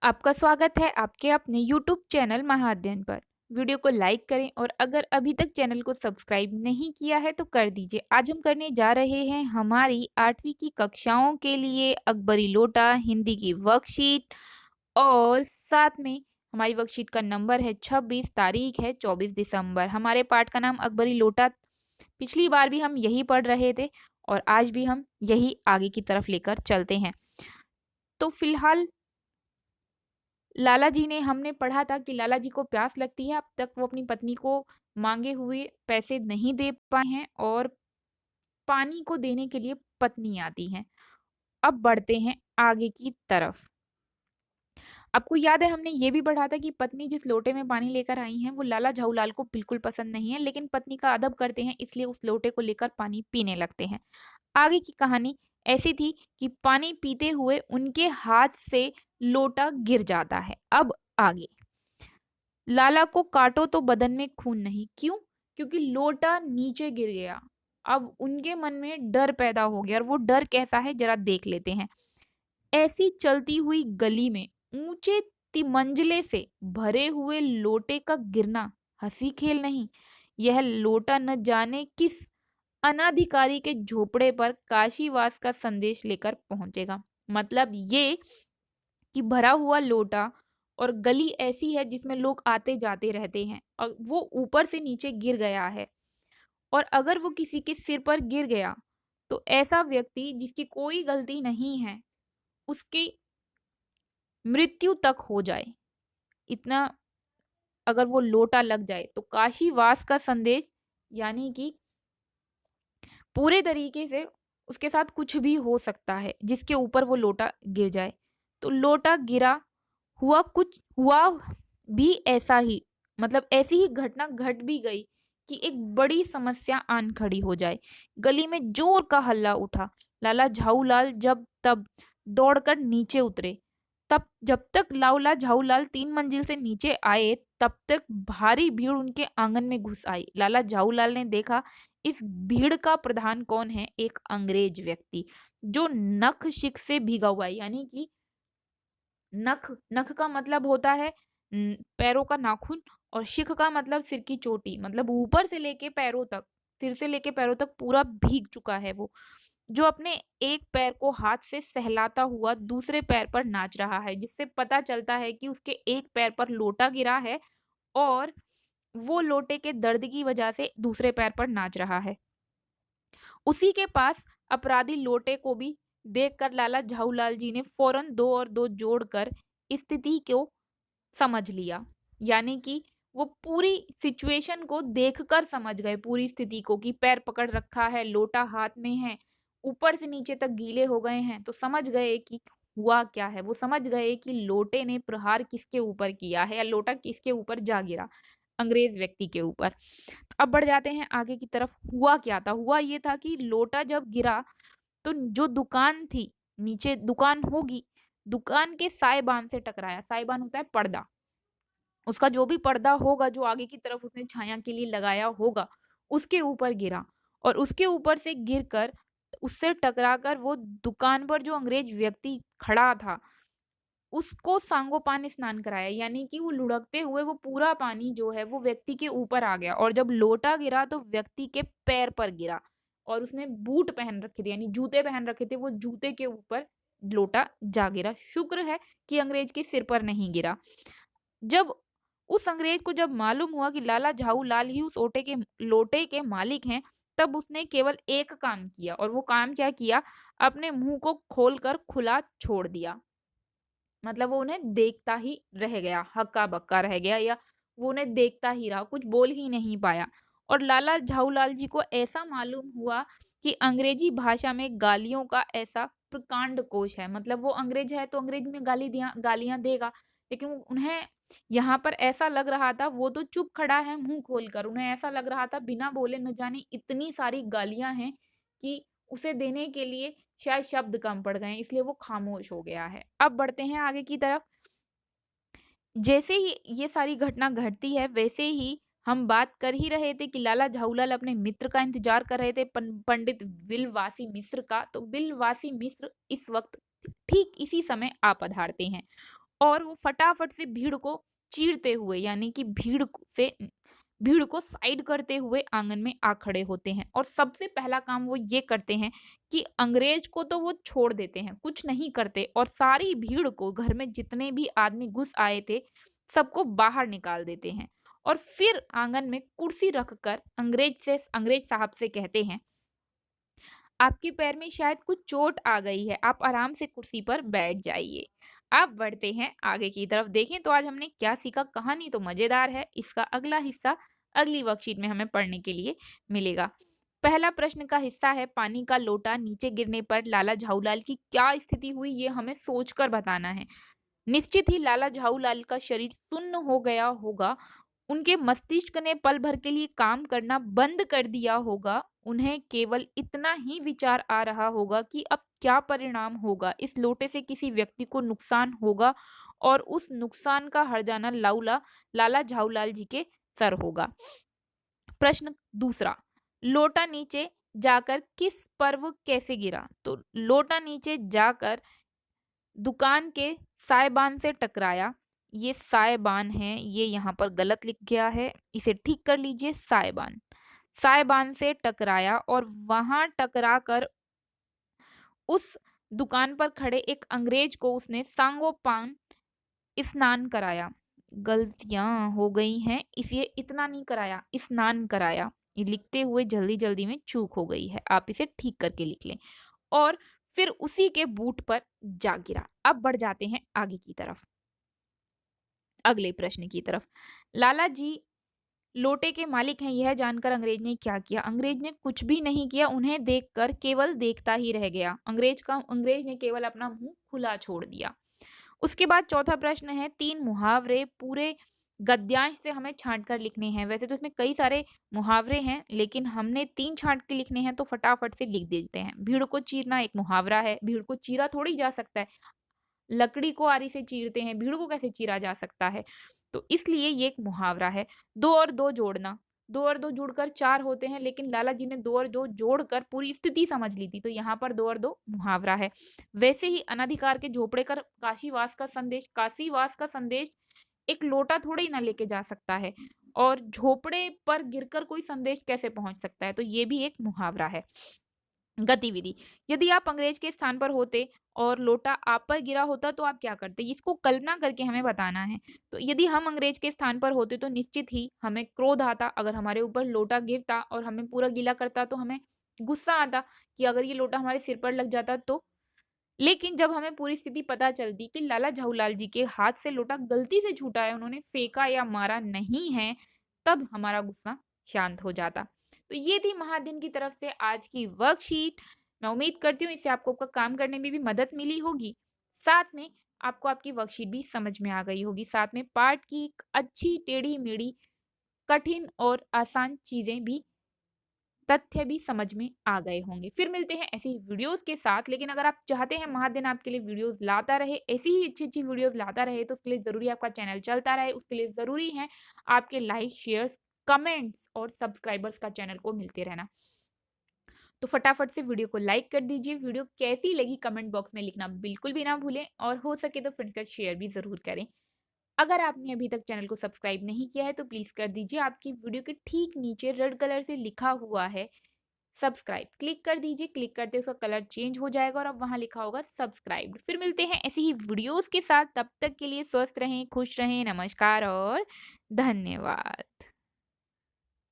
आपका स्वागत है आपके अपने YouTube चैनल महाअध्ययन पर। वीडियो को लाइक करें और अगर अभी तक चैनल को सब्सक्राइब नहीं किया है तो कर दीजिए। आज हम करने जा रहे हैं हमारी 8वीं की कक्षाओं के लिए अकबरी लोटा हिंदी की वर्कशीट और साथ में हमारी वर्कशीट का नंबर है 26, तारीख है 24 दिसंबर। हमारे पाठ का नाम अकबरी लोटा। पिछली बार भी हम यही पढ़ रहे थे और आज भी हम यही आगे की तरफ लेकर चलते हैं। तो फिलहाल लाला जी ने हमने पढ़ा था कि लाला जी को प्यास लगती है, अब तक वो अपनी पत्नी को माँगे हुए पैसे नहीं दे पाए हैं और पानी को देने के लिए पत्नी आती हैं। अब बढ़ते हैं आगे की तरफ। आपको याद है हमने ये भी पढ़ा था कि पत्नी जिस लोटे में पानी लेकर आई हैं, वो लाला झाऊलाल को बिल्कुल पसंद नहीं है, लेकिन पत्नी का अदब करते हैं इसलिए उस लोटे को लेकर पानी पीने लगते हैं। आगे की कहानी ऐसी थी कि पानी पीते हुए उनके हाथ से लोटा गिर जाता है। अब आगे लाला को काटो तो बदन में खून नहीं। क्यों? क्योंकि लोटा नीचे गिर गया। अब उनके मन में डर पैदा हो गया और वो डर कैसा है जरा देख लेते हैं। ऐसी चलती हुई गली में ऊंचे तिमंजले से भरे हुए लोटे का गिरना हंसी खेल नहीं। यह लोटा न जाने किस अनाधिकारी के झोपड़े पर काशीवास का संदेश लेकर पहुंचेगा। मतलब ये कि भरा हुआ लोटा और गली ऐसी है जिसमें लोग आते जाते रहते हैं और वो ऊपर से नीचे गिर गया है और अगर वो किसी के सिर पर गिर गया तो ऐसा व्यक्ति जिसकी कोई गलती नहीं है उसकी मृत्यु तक हो जाए, इतना अगर वो लोटा लग जाए तो काशीवास का संदेश यानी कि पूरे तरीके से उसके साथ कुछ भी हो सकता है जिसके ऊपर वो लोटा गिर जाए। तो लोटा गिरा, हुआ भी ऐसा ही, मतलब ऐसी ही घटना घट भी गई कि एक बड़ी समस्या आन खड़ी हो जाए। गली में जोर का हल्ला उठा। लाला झाऊलाल जब तब दौड़कर नीचे उतरे। तब जब तक लाउला झाऊलाल 3 मंजिल से नीचे आए तब तक भारी भीड़ उनके आंगन में घुस आई। लाला झाऊलाल ने देखा इस भीड़ का प्रधान कौन है? एक अंग्रेज व्यक्ति जो नख शिख से भीगा हुआ है, यानी कि नख नख का मतलब होता है पैरों का नाखून और शिख का मतलब सिर की चोटी, मतलब ऊपर से लेके पैरों तक, सिर से लेके पैरों तक पूरा भीग चुका है वो, जो अपने एक पैर को हाथ से सहलाता हुआ दूसरे पैर पर नाच रहा है, जिससे पता चलता है कि उसके एक पैर पर लोटा गिरा है और वो लोटे के दर्द की वजह से दूसरे पैर पर नाच रहा है। उसी के पास अपराधी लोटे को भी देखकर लाला झाऊलाल जी ने फौरन 2 और 2 जोड़कर स्थिति को समझ लिया। यानी कि वो पूरी सिचुएशन को देखकर समझ गए, पूरी स्थिति को, कि पैर पकड़ रखा है, लोटा हाथ में है, ऊपर से नीचे तक गीले हो गए हैं, तो समझ गए कि हुआ क्या है। वो समझ गए कि लोटे ने प्रहार किसके ऊपर किया है या लोटा किसके ऊपर जा गिरा, अंग्रेज व्यक्ति के ऊपर। अब बढ़ जाते हैं आगे की तरफ। हुआ क्या था? हुआ ये था कि लोटा जब गिरा तो जो दुकान थी, नीचे दुकान होगी, दुकान के साइबान से टकराया। साइबान होता है पर्दा। उसका जो भी पर्दा होगा, जो आगे की तरफ उसने छाया के लिए लगाया होगा, उसके ऊपर गिरा और उसके ऊपर से गिरकर उससे टकराकर वो दुकान पर जो अंग्रेज व्यक्ति खड़ा था, उसको सांगोपांग स्नान कराया। यानी कि वो लुढ़कते हुए वो पूरा पानी जो है वो व्यक्ति के ऊपर आ गया और जब लोटा गिरा तो व्यक्ति के पैर पर गिरा और उसने बूट पहन रखे थे, यानी जूते पहन रखे थे, वो जूते के ऊपर लोटा जा गिरा। शुक्र है कि अंग्रेज के सिर पर नहीं गिरा। जब उस अंग्रेज को जब मालूम हुआ कि लाला झाऊलाल ही उस लोटे के मालिक हैं, तब उसने केवल एक काम किया और वो काम क्या किया? अपने मुंह को खोलकर खुला छोड़ दिया। मतलब वो उन्हें देखता ही रह गया, हक्का-बक्का रह गया, या वो उन्हें देखता ही रहा, कुछ बोल ही नहीं पाया। और लाला झाऊलाल जी को ऐसा मालूम हुआ कि अंग्रेजी भाषा में गालियों का ऐसा प्रकांड कोश है। मतलब वो अंग्रेज है तो अंग्रेजी में गालियाँ देगा, लेकिन उन्हें यहाँ पर ऐसा लग रहा था, वो तो चुप खड़ा है मुँह खोलकर, उन्हें ऐसा लग रहा था बिना बोले न जाने इतनी सारी गालियाँ हैं कि उसे देने के लिए शायद शब्द कम पड़ गए हैं, इसलिए वो खामोश हो गया है। अब बढ़ते हैं आगे की तरफ। जैसे ही ये सारी घटना घटती है, वैसे ही हम बात कर ही रहे थे कि लाला झाऊलाल अपने मित्र का इंतजार कर रहे थे, पंडित बिलवासी मिश्र का। तो बिलवासी मिश्र इस वक्त ठीक इसी समय आ पधारते हैं और वो फटाफट से भीड़ को चीरते हुए यानी कि भीड़ को साइड करते हुए आंगन में आ खड़े होते हैं और सबसे पहला काम वो ये करते हैं कि अंग्रेज को तो वो छोड़ देते हैं, कुछ नहीं करते और सारी भीड़ को घर में जितने भी आदमी घुस आए थे, सबको बाहर निकाल देते हैं और फिर आंगन में कुर्सी रखकर अंग्रेज साहब से कहते हैं, आपके पैर में शायद कुछ चोट आ गई है, आप आराम से कुर्सी पर बैठ जाइए। अब बढ़ते हैं आगे की तरफ। देखें तो आज हमने क्या सीखा। कहानी तो मजेदार है, इसका अगला हिस्सा अगली वर्कशीट में हमें पढ़ने के लिए मिलेगा। पहला प्रश्न का हिस्सा है, पानी का लोटा नीचे गिरने पर लाला झाऊलाल की क्या स्थिति हुई, ये हमें सोचकर बताना है। निश्चित ही लाला झाऊलाल का शरीर सुन्न हो गया होगा, उनके मस्तिष्क ने पल भर के लिए काम करना बंद कर दिया होगा। उन्हें केवल इतना ही विचार आ रहा होगा कि अब क्या परिणाम होगा, इस लोटे से किसी व्यक्ति को नुकसान होगा और उस नुकसान का हर्जाना लाला झाऊलाल जी के सर होगा। प्रश्न दूसरा, लोटा नीचे जाकर किस पर्व कैसे गिरा? तो लोटा नीचे जाकर दुकान के साइबान से टकराया। ये साइबान है, ये यहाँ पर गलत लिख गया है, इसे ठीक कर लीजिए। साइबान साइबान से टकराया और वहां टकरा कर उस दुकान पर खड़े एक अंग्रेज को उसने सांगोपांग स्नान कराया। गलतियां हो गई हैं, इसलिए इतना नहीं कराया, स्नान कराया। ये लिखते हुए जल्दी जल्दी में चूक हो गई है, आप इसे ठीक करके लिख लें। और फिर उसी के बूट पर जा गिरा। अब बढ़ जाते हैं आगे की तरफ, अगले प्रश्न की तरफ। लाला जी लोटे के मालिक हैं, यह जानकर अंग्रेज ने क्या किया? अंग्रेज ने कुछ भी नहीं किया, उन्हें देखकर केवल देखता ही रह गया। अंग्रेज ने केवल अपना मुंह खुला छोड़ दिया। उसके बाद चौथा प्रश्न है, 3 मुहावरे पूरे गद्यांश से हमें छांट कर लिखने हैं। वैसे तो इसमें कई सारे मुहावरे हैं, लेकिन हमने 3 छांट के लिखने हैं, तो फटाफट से लिख देते हैं। भीड़ को चीरना एक मुहावरा है, भीड़ को चीरा थोड़ी जा सकता है, लकड़ी को आरी से चीरते हैं, भीड़ को कैसे चीरा जा सकता है? तो इसलिए ये एक मुहावरा है। 2 और 2 जोड़ना, 2 और 2 जुड़कर 4 होते हैं, लेकिन लाला जी ने 2 और 2 जोड़कर पूरी स्थिति समझ ली थी, तो यहाँ पर 2 और 2 मुहावरा है। वैसे ही अनाधिकार के झोपड़े कर काशीवास का संदेश एक लोटा थोड़ी ना लेके जा सकता है और झोपड़े पर गिरकर कोई संदेश कैसे पहुंच सकता है? तो ये भी एक मुहावरा है। गतिविधि, यदि आप अंग्रेज के स्थान पर होते और लोटा आप पर गिरा होता तो आप क्या करते? इसको कल्पना करके हमें बताना है। तो यदि हम अंग्रेज के स्थान पर होते तो निश्चित ही हमें क्रोध आता, अगर हमारे ऊपर लोटा गिरता और हमें पूरा गीला करता तो हमें गुस्सा आता कि अगर ये लोटा हमारे सिर पर लग जाता तो। लेकिन जब हमें पूरी स्थिति पता चलती कि लाला झाऊलाल जी के हाथ से लोटा गलती से छूटा है, उन्होंने फेंका या मारा नहीं है, तब हमारा गुस्सा शांत हो जाता। तो ये थी महादिन की तरफ से आज की वर्कशीट। मैं उम्मीद करती हूँ इससे आपको काम करने में भी मदद मिली होगी। साथ में आपको आपकी वर्कशीट भी समझ में आ गई होगी। साथ में पाठ की एक अच्छी टेढ़ी-मेढ़ी, कठिन और आसान चीज़ें भी, तथ्य भी समझ में आ गए होंगे। फिर मिलते हैं ऐसी ही वीडियोज़ के साथ, लेकिन अगर आप चाहते हैं महादिन आपके लिए वीडियोज़ लाता रहे, ऐसी ही अच्छी-अच्छी वीडियोज़ लाता रहे, तो उसके लिए ज़रूरी है आपका चैनल चलता रहे, उसके लिए ज़रूरी है आपके लाइक, शेयर्स, कमेंट्स और सब्सक्राइबर्स का चैनल को मिलते रहना। तो फटाफट से वीडियो को लाइक कर दीजिए, वीडियो कैसी लगी कमेंट बॉक्स में लिखना बिल्कुल भी ना भूलें और हो सके तो फ्रेंड्स के साथ शेयर भी ज़रूर करें। अगर आपने अभी तक चैनल को सब्सक्राइब नहीं किया है तो प्लीज़ कर दीजिए, आपकी वीडियो के ठीक नीचे रेड कलर से लिखा हुआ है सब्सक्राइब, क्लिक कर दीजिए, क्लिक करते ही उसका कलर चेंज हो जाएगा और अब वहाँ लिखा होगा सब्सक्राइब्ड। फिर मिलते हैं ऐसी ही वीडियोज़ के साथ, तब तक के लिए स्वस्थ रहें, खुश रहें, नमस्कार और धन्यवाद।